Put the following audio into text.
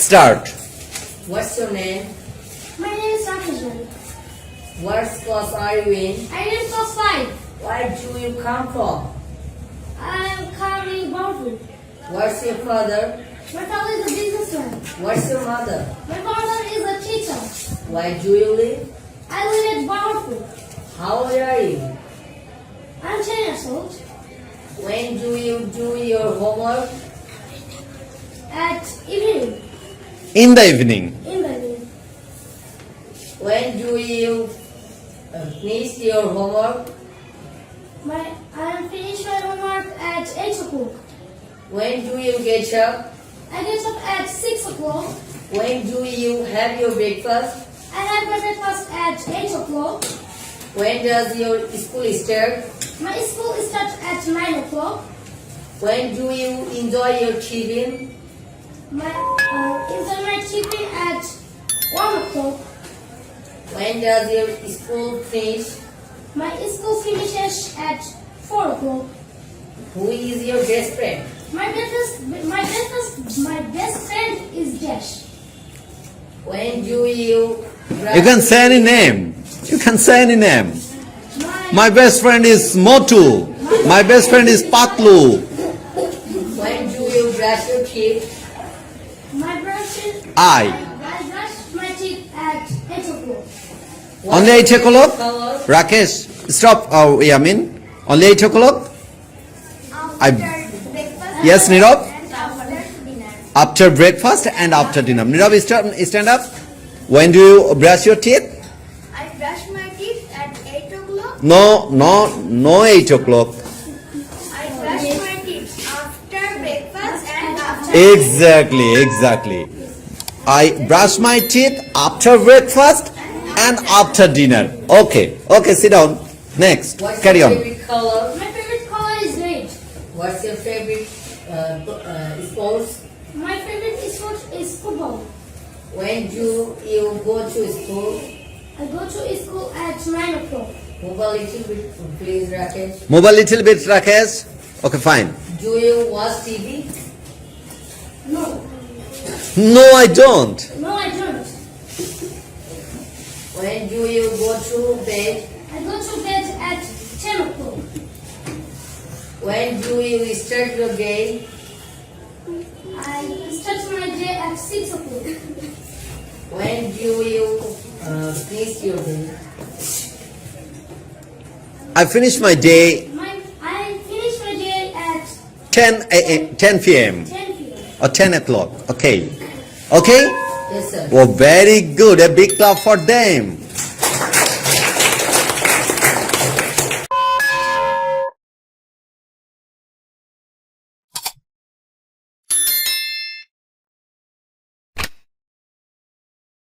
Start. What's your name? My name is Sahiduzzaman. What class are you in? I am class 5. Where do you come from? I am coming Baharpur. What's your father? My father is a businessman. What's your mother? My father is a teacher. Where do you live? I live at Baharpur. How old are you? I am 10 years old. When do you do your homework? At evening. In the evening. In the evening. When do you finish your homework? I am finished my homework at 8 o'clock. When do you get up? I get up at 6 o'clock. When do you have your breakfast? I have my breakfast at 8 o'clock. When does your school start? My school starts at 9 o'clock. When do you enjoy your tiffin? Enjoy my tiffin at 1 o'clock. When does your school finish? My school finishes at 4 o'clock. Who is your best friend? My best friend is Dash. When do you You can say any name. You can say any name. My best friend is Motu. My best friend is Patlu. When do you brush your teeth? My brush I. brush my teeth at 8 o'clock. Only 8 o'clock? Color? Rakesh, stop. Oh, yeah, I mean, only 8 o'clock? Yes, Nirav? After breakfast and after dinner. Nirav, stand up. When do you brush your teeth? I brush my teeth at 8 o'clock. No 8 o'clock. I brush my teeth after breakfast and after Exactly. I brush my teeth after breakfast and after dinner. Okay, sit down. Next, What's carry your on. favorite color? My favorite color is red. What's your favorite sports? My favorite sport is football. When do you go to school? I go to school at 9 o'clock. Move a little bit, please, Rakesh. Move a little bit, Rakesh. Okay, fine. Do you watch TV? No, No, I don't. I don't. When do you go to bed? I go to bed at 10 o'clock. When do you start your day? I start my day at 6 o'clock. When do you finish your day? I finish my day I finish my day at 10 p.m. 10 p.m. or 10 o'clock. Okay? Yes, sir. Oh, very good. A big clap for them.